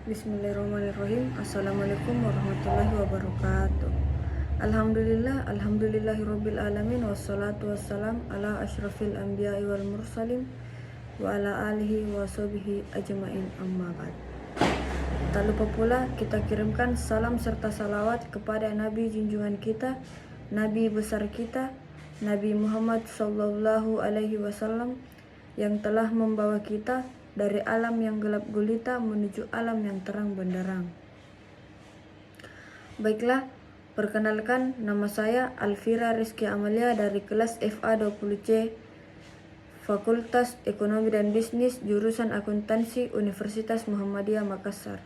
Bismillahirrahmanirrahim. Assalamualaikum warahmatullahi wabarakatuh. Alhamdulillahirabbil alamin wassalatu wassalam ala asyrafil anbiya'i wal mursalin wa ala alihi wa sahbihi ajmain amma ba'd. Tak lupa pula kita kirimkan salam serta salawat kepada Nabi junjungan kita, Nabi besar kita, Nabi Muhammad sallallahu alaihi wasallam yang telah membawa kita dari alam yang gelap gulita menuju alam yang terang benderang. Baiklah, perkenalkan, nama saya Alfira Rizky Amalia dari kelas FA20C Fakultas Ekonomi dan Bisnis jurusan Akuntansi Universitas Muhammadiyah Makassar.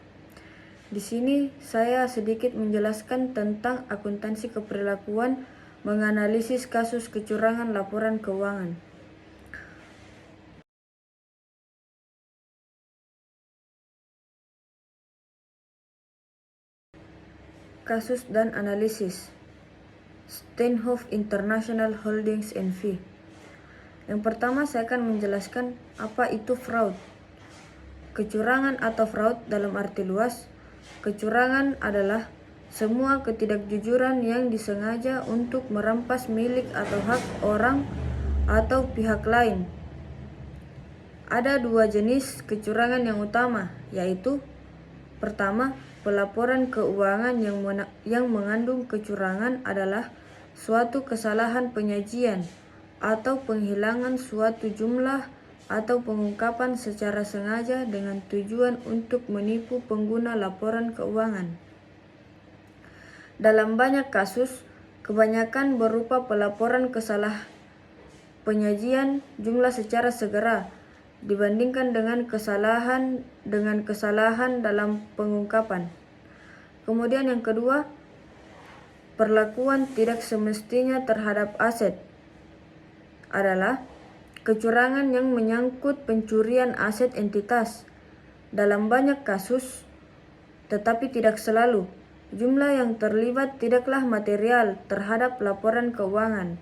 Di sini saya sedikit menjelaskan tentang akuntansi keperilakuan menganalisis kasus kecurangan laporan keuangan. Kasus dan analisis Steinhoff International Holdings N.V. Yang pertama saya akan menjelaskan apa itu fraud. Kecurangan atau fraud dalam arti luas, kecurangan adalah semua ketidakjujuran yang disengaja untuk merampas milik atau hak orang atau pihak lain. Ada dua jenis kecurangan yang utama, yaitu pertama, pelaporan keuangan yang mengandung kecurangan adalah suatu kesalahan penyajian atau penghilangan suatu jumlah atau pengungkapan secara sengaja dengan tujuan untuk menipu pengguna laporan keuangan. Dalam banyak kasus, kebanyakan berupa pelaporan kesalahan penyajian jumlah secara segera dibandingkan dengan kesalahan dalam pengungkapan. Kemudian yang kedua, perlakuan tidak semestinya terhadap aset adalah kecurangan yang menyangkut pencurian aset entitas. Dalam banyak kasus, tetapi tidak selalu, jumlah yang terlibat tidaklah material terhadap laporan keuangan.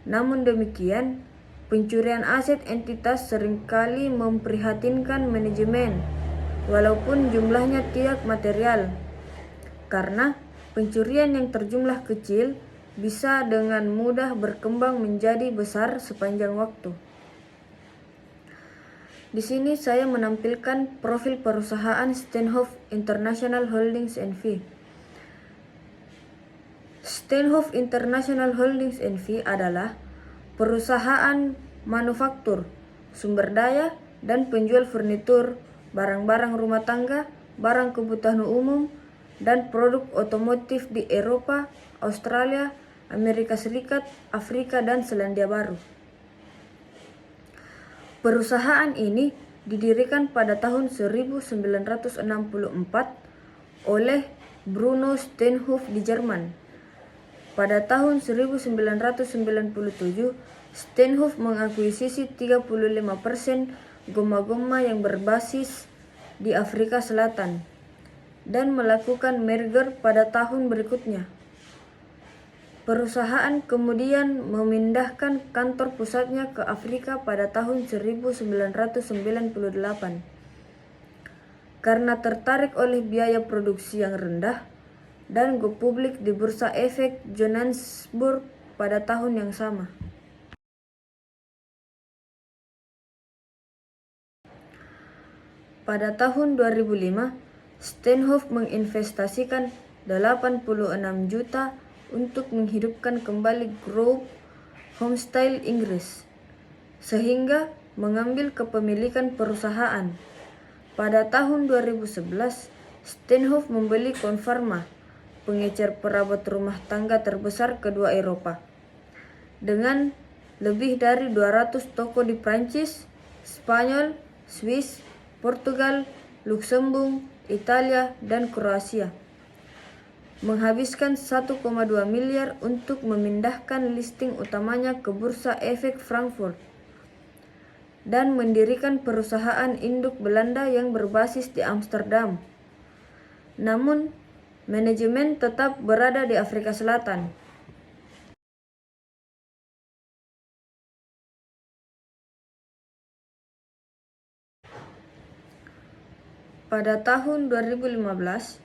Namun demikian, pencurian aset entitas seringkali memprihatinkan manajemen, walaupun jumlahnya tidak material, karena pencurian yang terjumlah kecil bisa dengan mudah berkembang menjadi besar sepanjang waktu. Di sini saya menampilkan profil perusahaan Steinhoff International Holdings N.V. Steinhoff International Holdings N.V. adalah perusahaan manufaktur, sumber daya, dan penjual furnitur, barang-barang rumah tangga, barang kebutuhan umum, dan produk otomotif di Eropa, Australia, Amerika Serikat, Afrika, dan Selandia Baru. Perusahaan ini didirikan pada tahun 1964 oleh Bruno Steinhoff di Jerman. Pada tahun 1997, Steinhoff mengakuisisi 35% Goma-Goma yang berbasis di Afrika Selatan dan melakukan merger pada tahun berikutnya. Perusahaan kemudian memindahkan kantor pusatnya ke Afrika pada tahun 1998 karena tertarik oleh biaya produksi yang rendah dan go publik di Bursa Efek Johannesburg pada tahun yang sama. Pada tahun 2005, Steinhoff menginvestasikan 86 juta untuk menghidupkan kembali grup Homestyle Inggris, sehingga mengambil kepemilikan perusahaan. Pada tahun 2011, Steinhoff membeli Confarma, pengecer perabot rumah tangga terbesar kedua Eropa, dengan lebih dari 200 toko di Prancis, Spanyol, Swiss, Portugal, Luksemburg, Italia, dan Kroasia. Menghabiskan 1,2 miliar untuk memindahkan listing utamanya ke Bursa Efek Frankfurt dan mendirikan perusahaan induk Belanda yang berbasis di Amsterdam. Namun, manajemen tetap berada di Afrika Selatan. pada tahun 2015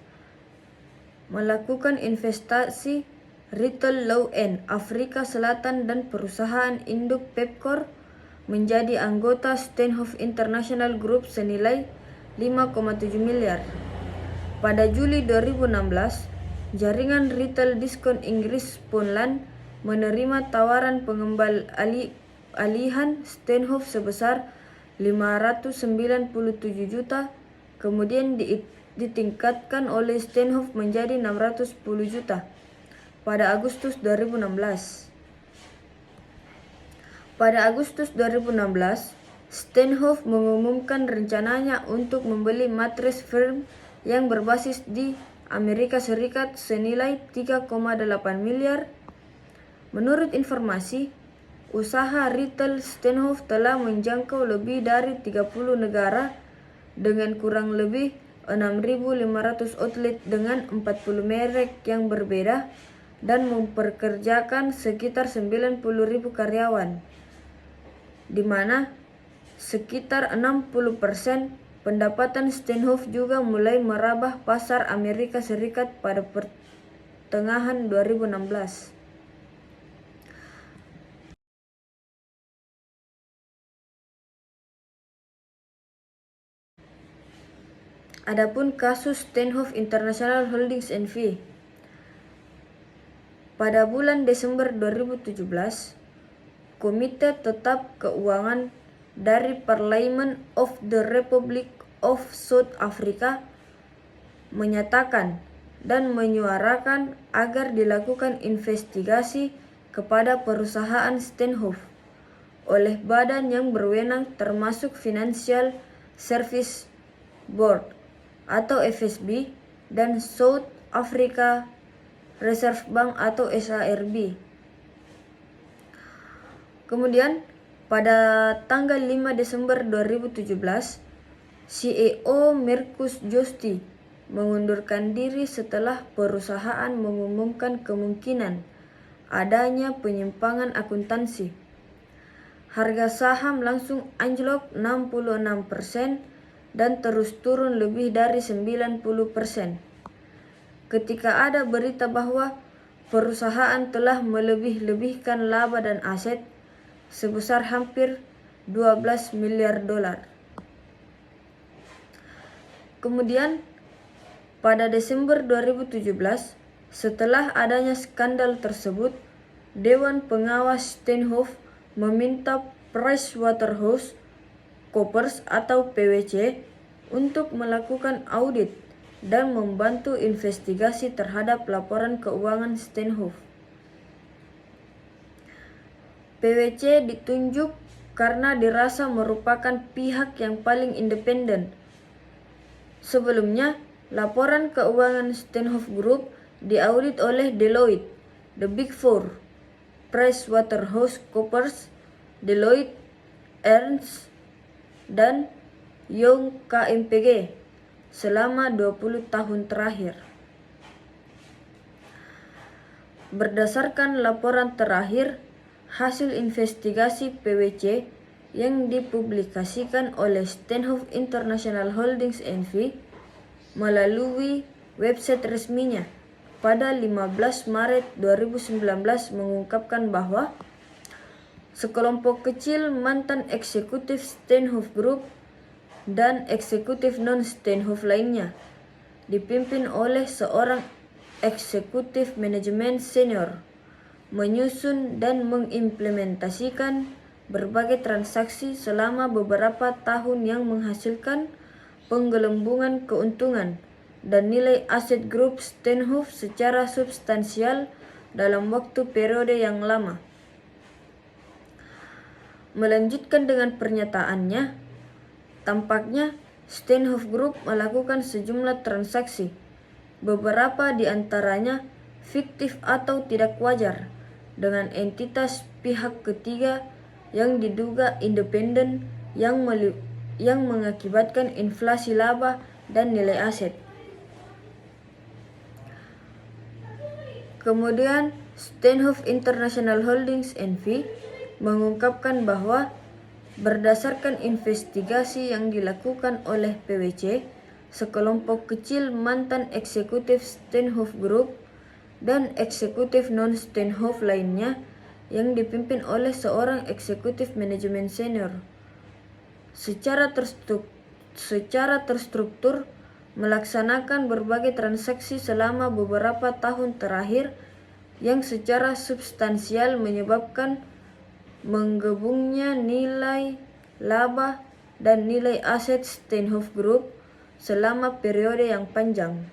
melakukan investasi Retail Low-End Afrika Selatan dan perusahaan induk Pepkor menjadi anggota Steenhoff International Group senilai 5,7 miliar. Pada Juli 2016, jaringan retail diskon Inggris Poundland menerima tawaran pengembalian Steenhoff sebesar 597 juta, kemudian ditingkatkan oleh Steenhoff menjadi 610 juta pada Agustus 2016. Pada Agustus 2016, Steenhoff mengumumkan rencananya untuk membeli mattress firm yang berbasis di Amerika Serikat senilai 3,8 miliar. Menurut informasi, usaha retail Steenhoff telah menjangkau lebih dari 30 negara dengan kurang lebih 6.500 outlet dengan 40 merek yang berbeda dan memperkerjakan sekitar 90.000 karyawan, di mana sekitar 60% pendapatan Steenhoff juga mulai merambah pasar Amerika Serikat pada pertengahan 2016. Adapun kasus Steenhoff International Holdings N.V. Pada bulan Desember 2017, Komite Tetap Keuangan dari Parliament of the Republic of South Africa menyatakan dan menyuarakan agar dilakukan investigasi kepada perusahaan Steenhoff oleh badan yang berwenang termasuk Financial Service Board atau FSB dan South Africa Reserve Bank atau SARB. Kemudian pada tanggal 5 Desember 2017, CEO Marcus Jooste mengundurkan diri setelah perusahaan mengumumkan kemungkinan adanya penyimpangan akuntansi. Harga saham langsung anjlok 66% dan terus turun lebih dari 90%. Ketika ada berita bahwa perusahaan telah melebih-lebihkan laba dan aset sebesar hampir 12 miliar dolar. Kemudian pada Desember 2017, setelah adanya skandal tersebut, Dewan Pengawas Steenhoff meminta PricewaterhouseCoopers atau PwC untuk melakukan audit dan membantu investigasi terhadap laporan keuangan Steenhoff. PwC ditunjuk karena dirasa merupakan pihak yang paling independen. Sebelumnya, laporan keuangan Steenhoff Group diaudit oleh Deloitte, The Big Four, PricewaterhouseCoopers, Deloitte, Ernst dan Young KMPG selama 20 tahun terakhir. Berdasarkan laporan terakhir hasil investigasi PwC yang dipublikasikan oleh Steenhoff International Holdings N.V. melalui website resminya pada 15 Maret 2019 mengungkapkan bahwa sekelompok kecil mantan eksekutif Steenhoff Group dan eksekutif non-Steenhoff lainnya, dipimpin oleh seorang eksekutif manajemen senior, menyusun dan mengimplementasikan berbagai transaksi selama beberapa tahun yang menghasilkan penggelembungan keuntungan dan nilai aset grup Steenhoff secara substansial dalam waktu periode yang lama. Melanjutkan dengan pernyataannya, tampaknya Steenhoff Group melakukan sejumlah transaksi, beberapa di antaranya fiktif atau tidak wajar, dengan entitas pihak ketiga yang diduga independen yang mengakibatkan inflasi laba dan nilai aset. Kemudian, Steenhoff International Holdings N.V. mengungkapkan bahwa berdasarkan investigasi yang dilakukan oleh PwC, sekelompok kecil mantan eksekutif Steenhoff Group dan eksekutif non-Steenhoff lainnya yang dipimpin oleh seorang eksekutif manajemen senior. Secara terstruktur melaksanakan berbagai transaksi selama beberapa tahun terakhir yang secara substansial menyebabkan menggebungnya nilai laba dan nilai aset Steenhoff Group selama periode yang panjang.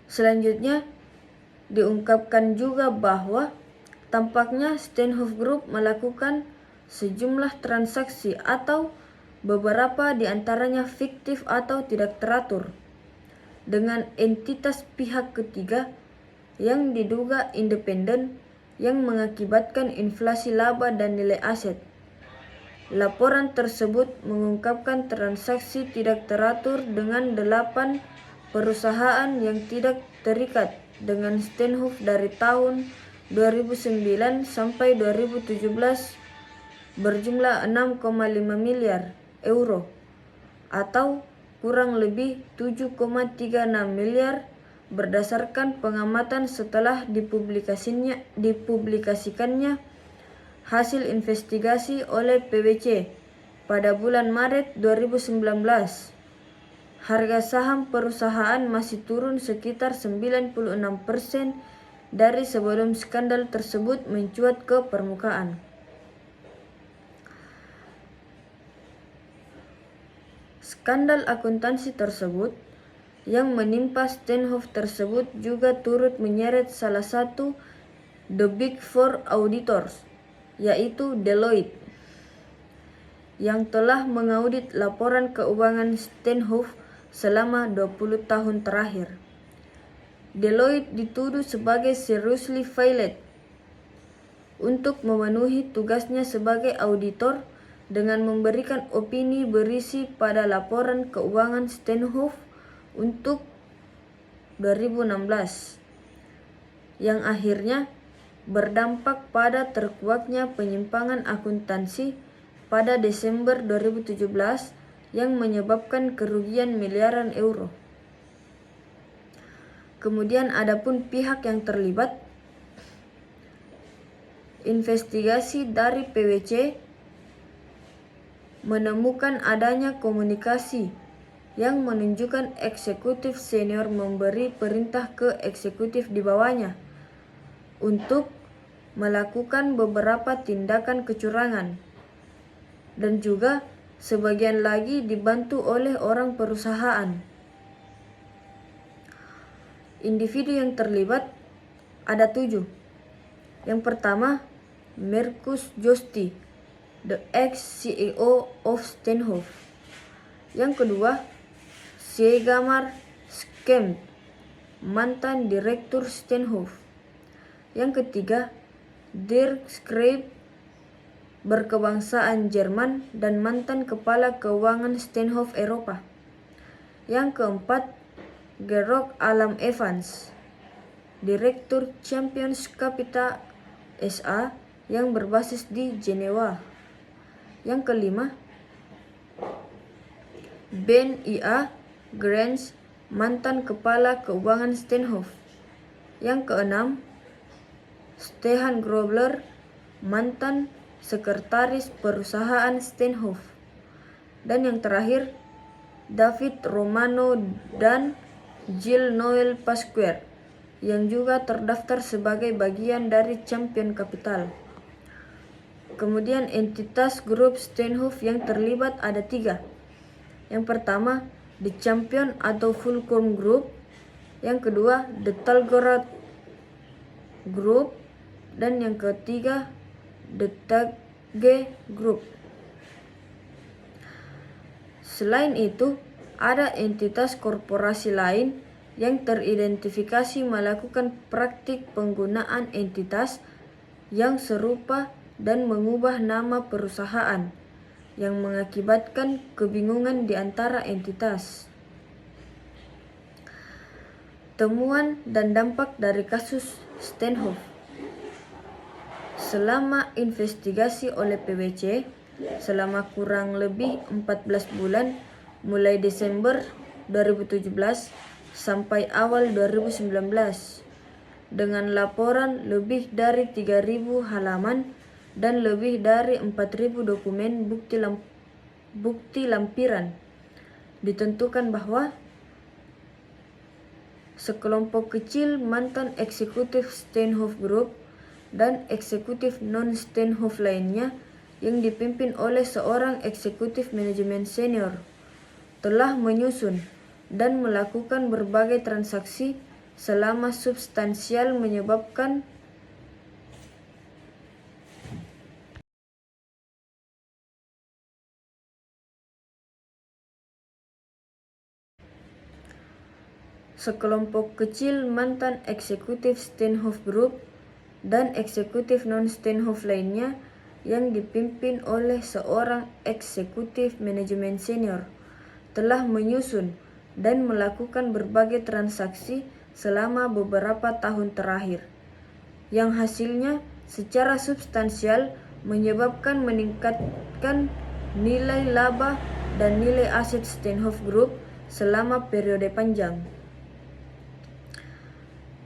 Selanjutnya, diungkapkan juga bahwa tampaknya Steenhoff Group melakukan sejumlah transaksi atau beberapa di antaranya fiktif atau tidak teratur dengan entitas pihak ketiga yang diduga independen yang mengakibatkan inflasi laba dan nilai aset. Laporan tersebut mengungkapkan transaksi tidak teratur dengan 8 perusahaan yang tidak terikat dengan Steenhoff dari tahun 2009 sampai 2017 berjumlah 6,5 miliar euro atau kurang lebih 7,36 miliar berdasarkan pengamatan setelah dipublikasikannya hasil investigasi oleh PwC pada bulan Maret 2019. Harga saham perusahaan masih turun sekitar 96% dari sebelum skandal tersebut mencuat ke permukaan. Skandal akuntansi tersebut yang menimpa Steenhoff tersebut juga turut menyeret salah satu The Big Four auditors, yaitu Deloitte, yang telah mengaudit laporan keuangan Steenhoff selama 20 tahun terakhir. Deloitte dituduh sebagai seriously failed untuk memenuhi tugasnya sebagai auditor dengan memberikan opini berisi pada laporan keuangan Steenhoff untuk 2016, yang akhirnya berdampak pada terkuaknya penyimpangan akuntansi pada Desember 2017 yang menyebabkan kerugian miliaran euro. Kemudian adapun pihak yang terlibat, investigasi dari PwC menemukan adanya komunikasi yang menunjukkan eksekutif senior memberi perintah ke eksekutif di bawahnya untuk melakukan beberapa tindakan kecurangan, dan juga sebagian lagi dibantu oleh orang perusahaan. Individu yang terlibat ada 7. Yang pertama, Markus Josti, the ex-CEO of Steenhoff. Yang kedua, Siegamar Skemp, mantan direktur Steenhoff. Yang ketiga, Dirk Schreiber, berkebangsaan Jerman dan mantan kepala keuangan Steenhoff Eropa. Yang keempat, Georg Alam Evans, direktur Champions Capital SA yang berbasis di Jenewa. Yang kelima, Ben I.A. Grants, mantan kepala keuangan Steenhoff. Yang keenam, Stefan Grobler, mantan sekretaris perusahaan Steenhoff. Dan yang terakhir, David Romano dan Gilles Noel Pasquier, yang juga terdaftar sebagai bagian dari Champion Capital. Kemudian entitas grup Steenhoff yang terlibat ada 3. Yang pertama, The Champion atau Fulcrum Group. Yang kedua, The Talgorod Group. Dan yang ketiga, The Tage Group. Selain itu, ada entitas korporasi lain yang teridentifikasi melakukan praktik penggunaan entitas yang serupa dan mengubah nama perusahaan, yang mengakibatkan kebingungan di antara entitas. Temuan dan dampak dari kasus Steenhoff. Selama investigasi oleh PwC selama kurang lebih 14 bulan, mulai Desember 2017 sampai awal 2019 dengan laporan lebih dari 3.000 halaman dan lebih dari 4.000 dokumen bukti lampiran. Ditentukan bahwa sekelompok kecil mantan eksekutif Steenhoff Group dan eksekutif non-Steenhoff lainnya yang dipimpin oleh seorang eksekutif manajemen senior telah menyusun dan melakukan berbagai transaksi selama substansial menyebabkan sekelompok kecil mantan eksekutif Steenhoff Group dan eksekutif non-Steenhoff lainnya yang dipimpin oleh seorang eksekutif manajemen senior telah menyusun dan melakukan berbagai transaksi selama beberapa tahun terakhir, yang hasilnya secara substansial menyebabkan meningkatkan nilai laba dan nilai aset Steenhoff Group selama periode panjang.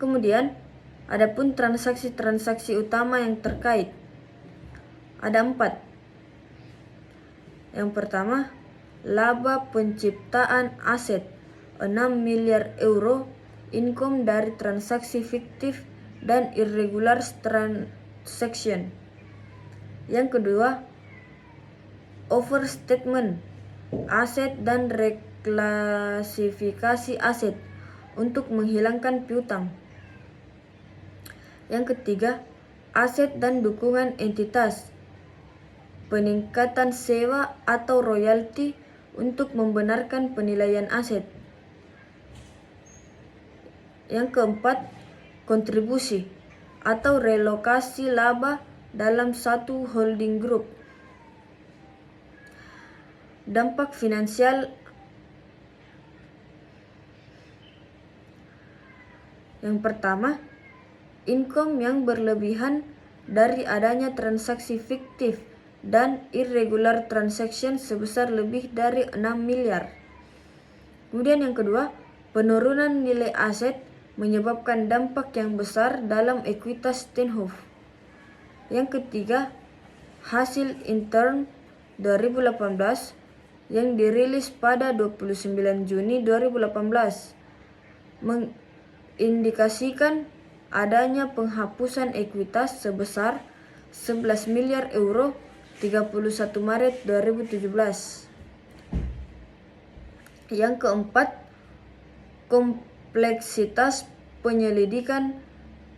Kemudian, adapun transaksi-transaksi utama yang terkait. Ada 4. Yang pertama, laba penciptaan aset 6 miliar euro, income dari transaksi fiktif dan irregular transaction. Yang kedua, overstatement aset dan reklasifikasi aset untuk menghilangkan piutang. Yang ketiga, aset dan dukungan entitas, peningkatan sewa atau royalti untuk membenarkan penilaian aset. Yang keempat, kontribusi atau relokasi laba dalam satu holding group. Dampak finansial. Yang pertama, income yang berlebihan dari adanya transaksi fiktif dan irregular transaction sebesar lebih dari 6 miliar. Kemudian yang kedua, penurunan nilai aset menyebabkan dampak yang besar dalam ekuitas Steenhoff. Yang ketiga, hasil intern 2018 yang dirilis pada 29 Juni 2018 mengindikasikan adanya penghapusan ekuitas sebesar 11 miliar euro 31 Maret 2017. Yang keempat, kompleksitas penyelidikan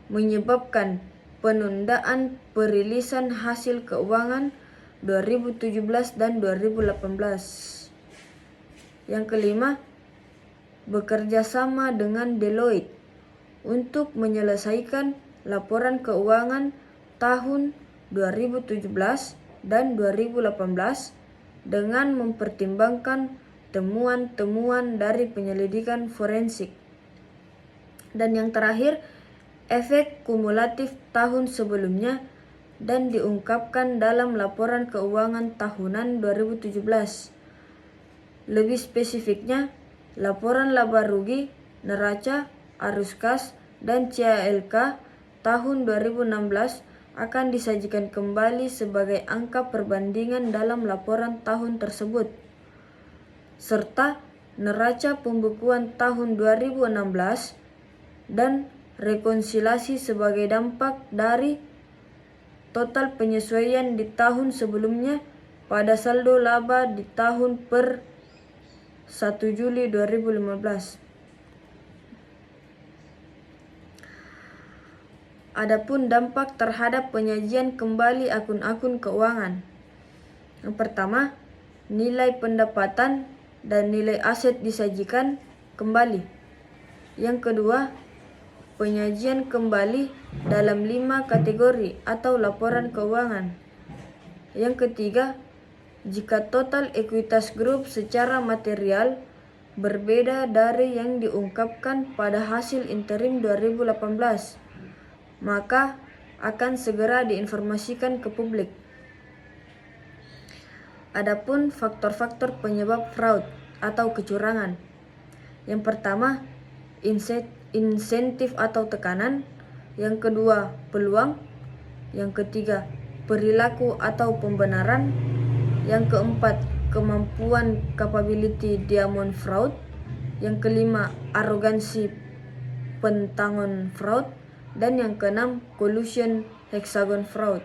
menyebabkan penundaan perilisan hasil keuangan 2017 dan 2018. Yang kelima, bekerja sama dengan Deloitte untuk menyelesaikan laporan keuangan tahun 2017 dan 2018 dengan mempertimbangkan temuan-temuan dari penyelidikan forensik. Dan yang terakhir, efek kumulatif tahun sebelumnya dan diungkapkan dalam laporan keuangan tahunan 2017. Lebih spesifiknya, laporan laba rugi, neraca, arus kas, dan CALK tahun 2016 akan disajikan kembali sebagai angka perbandingan dalam laporan tahun tersebut, serta neraca pembukuan tahun 2016 dan rekonsiliasi sebagai dampak dari total penyesuaian di tahun sebelumnya pada saldo laba di tahun per 1 Juli 2015. Adapun dampak terhadap penyajian kembali akun-akun keuangan. Yang pertama, nilai pendapatan dan nilai aset disajikan kembali. Yang kedua, penyajian kembali dalam 5 kategori atau laporan keuangan. Yang ketiga, jika total ekuitas grup secara material berbeda dari yang diungkapkan pada hasil interim 2018, maka akan segera diinformasikan ke publik. Adapun faktor-faktor penyebab fraud. atau kecurangan. Yang pertama, insentif atau tekanan. Yang kedua, peluang. Yang ketiga, perilaku atau pembenaran. Yang keempat, kemampuan capability diamond fraud. Yang kelima, arogansi pentagon fraud. Dan yang keenam, collusion hexagon fraud.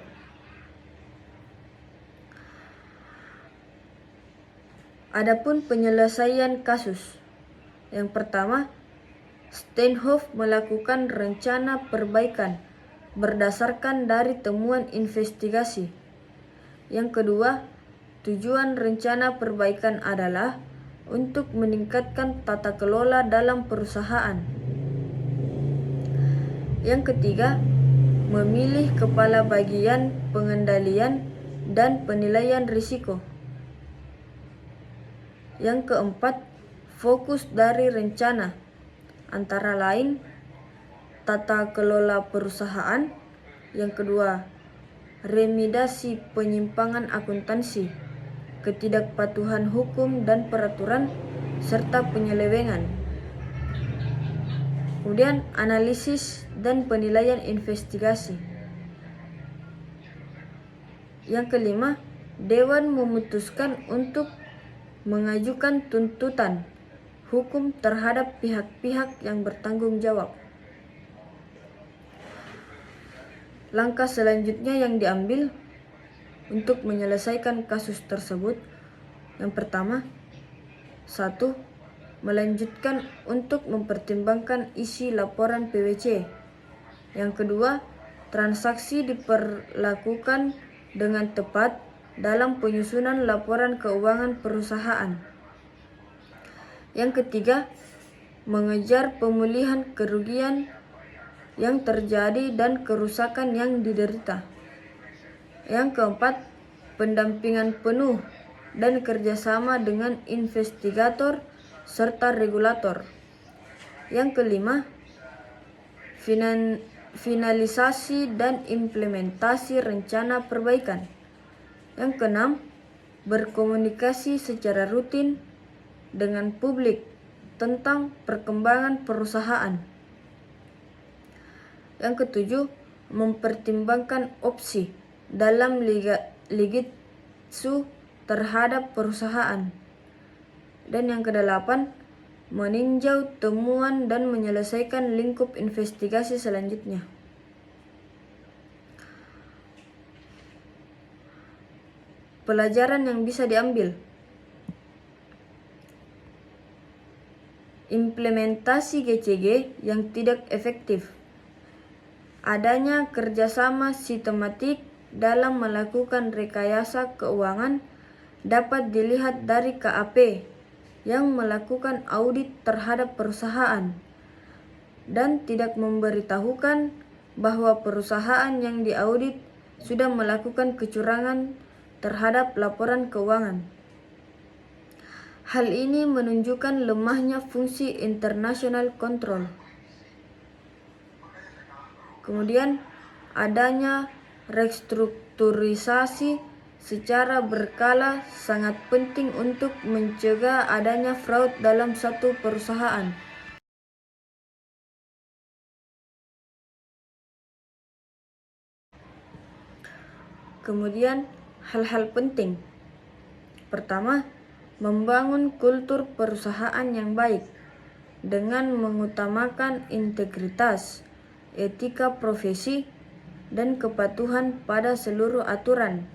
Adapun penyelesaian kasus. Yang pertama, Steinhoff melakukan rencana perbaikan berdasarkan dari temuan investigasi. Yang kedua, tujuan rencana perbaikan adalah untuk meningkatkan tata kelola dalam perusahaan. Yang ketiga, memilih kepala bagian pengendalian dan penilaian risiko. Yang keempat, fokus dari rencana, antara lain tata kelola perusahaan. Yang kedua, remediasi penyimpangan akuntansi, ketidakpatuhan hukum dan peraturan, serta penyelewengan. Kemudian, analisis dan penilaian investigasi. Yang kelima, Dewan memutuskan untuk mengajukan tuntutan hukum terhadap pihak-pihak yang bertanggung jawab. Langkah selanjutnya yang diambil untuk menyelesaikan kasus tersebut. Yang pertama, 1. Melanjutkan untuk mempertimbangkan isi laporan PwC. Yang kedua, transaksi diperlakukan dengan tepat dalam penyusunan laporan keuangan perusahaan. Yang ketiga, mengejar pemulihan kerugian yang terjadi dan kerusakan yang diderita. Yang keempat, pendampingan penuh dan kerjasama dengan investigator serta regulator. Yang kelima, finalisasi dan implementasi rencana perbaikan. Yang keenam, berkomunikasi secara rutin dengan publik tentang perkembangan perusahaan. Yang ketujuh, mempertimbangkan opsi dalam litigasi terhadap perusahaan. Dan yang kedelapan, meninjau temuan dan menyelesaikan lingkup investigasi selanjutnya. Pelajaran yang bisa diambil. Implementasi GCG yang tidak efektif. Adanya kerjasama sistematik dalam melakukan rekayasa keuangan dapat dilihat dari KAP yang melakukan audit terhadap perusahaan dan tidak memberitahukan bahwa perusahaan yang diaudit sudah melakukan kecurangan terhadap laporan keuangan. Hal ini menunjukkan lemahnya fungsi international control. Kemudian, adanya restrukturisasi secara berkala sangat penting untuk mencegah adanya fraud dalam satu perusahaan. Kemudian, hal-hal penting. Pertama, membangun kultur perusahaan yang baik dengan mengutamakan integritas, etika profesi, dan kepatuhan pada seluruh aturan,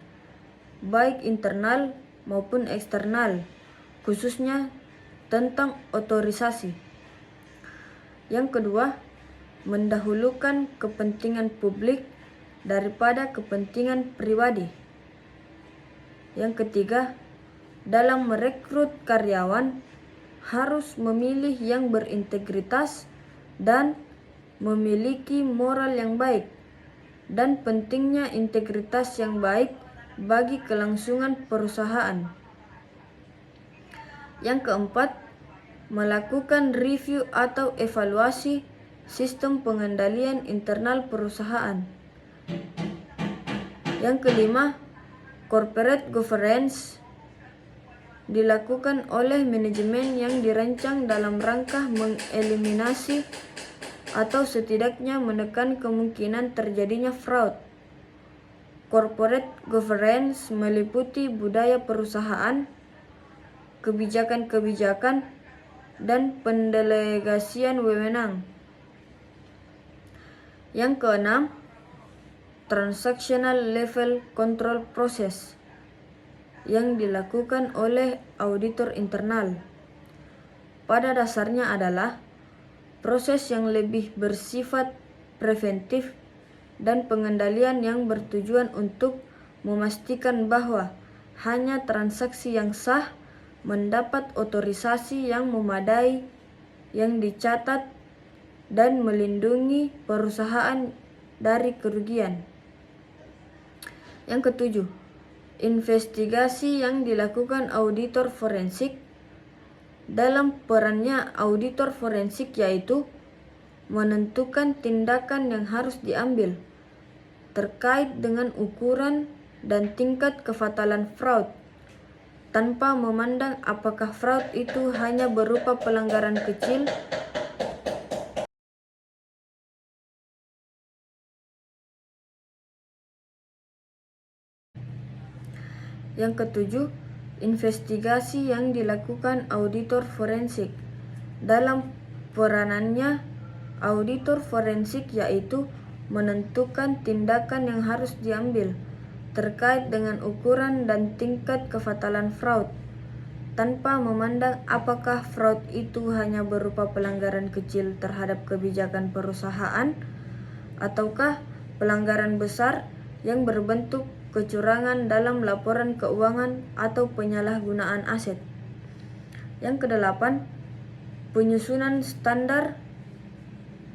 baik internal maupun eksternal, khususnya tentang otorisasi. Yang kedua, mendahulukan kepentingan publik daripada kepentingan pribadi. Yang ketiga, dalam merekrut karyawan harus memilih yang berintegritas dan memiliki moral yang baik, dan pentingnya integritas yang baik bagi kelangsungan perusahaan. Yang keempat, melakukan review atau evaluasi sistem pengendalian internal perusahaan. Yang kelima, corporate governance dilakukan oleh manajemen yang dirancang dalam rangka mengeliminasi atau setidaknya menekan kemungkinan terjadinya fraud. Corporate governance meliputi budaya perusahaan, kebijakan-kebijakan, dan pendelegasian wewenang. Yang keenam, transactional level control process yang dilakukan oleh auditor internal. Pada dasarnya adalah proses yang lebih bersifat preventif dan pengendalian yang bertujuan untuk memastikan bahwa hanya transaksi yang sah mendapat otorisasi yang memadai yang dicatat dan melindungi perusahaan dari kerugian. Yang ketujuh, investigasi yang dilakukan auditor forensik. Dalam perannya auditor forensik yaitu menentukan tindakan yang harus diambil terkait dengan ukuran dan tingkat kefatalan fraud, tanpa memandang apakah fraud itu hanya berupa pelanggaran kecil Yang ketujuh, investigasi yang dilakukan auditor forensik. Dalam peranannya, auditor forensik yaitu menentukan tindakan yang harus diambil terkait dengan ukuran dan tingkat kefatalan fraud, tanpa memandang apakah fraud itu hanya berupa pelanggaran kecil terhadap kebijakan perusahaan ataukah pelanggaran besar yang berbentuk kecurangan dalam laporan keuangan atau penyalahgunaan aset. Yang kedelapan, penyusunan standar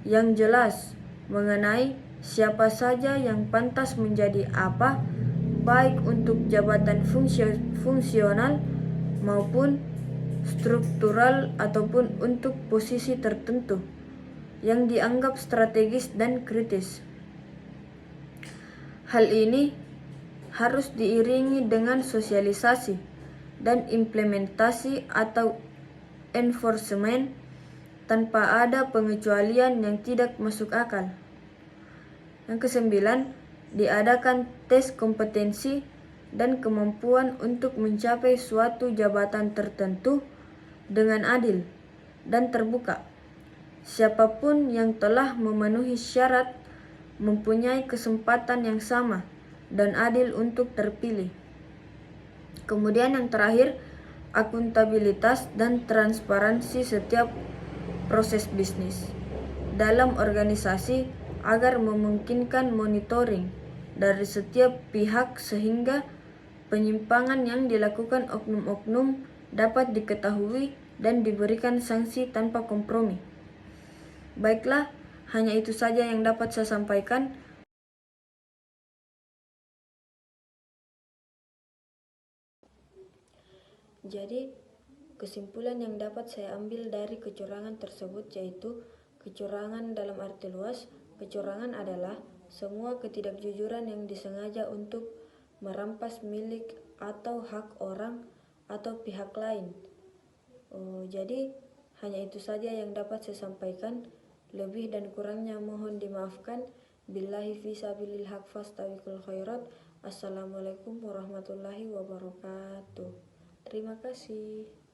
yang jelas mengenai siapa saja yang pantas menjadi apa, baik untuk jabatan fungsional maupun struktural ataupun untuk posisi tertentu yang dianggap strategis dan kritis. Hal ini harus diiringi dengan sosialisasi dan implementasi atau enforcement tanpa ada pengecualian yang tidak masuk akal. Yang kesembilan, diadakan tes kompetensi dan kemampuan untuk mencapai suatu jabatan tertentu dengan adil dan terbuka. Siapapun yang telah memenuhi syarat mempunyai kesempatan yang sama dan adil untuk terpilih. Kemudian yang terakhir, akuntabilitas dan transparansi setiap proses bisnis dalam organisasi agar memungkinkan monitoring dari setiap pihak sehingga penyimpangan yang dilakukan oknum-oknum dapat diketahui dan diberikan sanksi tanpa kompromi. Baiklah, hanya itu saja yang dapat saya sampaikan. Jadi, kesimpulan yang dapat saya ambil dari kecurangan tersebut yaitu kecurangan dalam arti luas. Kecurangan adalah semua ketidakjujuran yang disengaja untuk merampas milik atau hak orang atau pihak lain. Jadi, hanya itu saja yang dapat saya sampaikan. Lebih dan kurangnya mohon dimaafkan. Billahi fi sabilil haq fastabiqul khairat. Assalamualaikum warahmatullahi wabarakatuh. Terima kasih.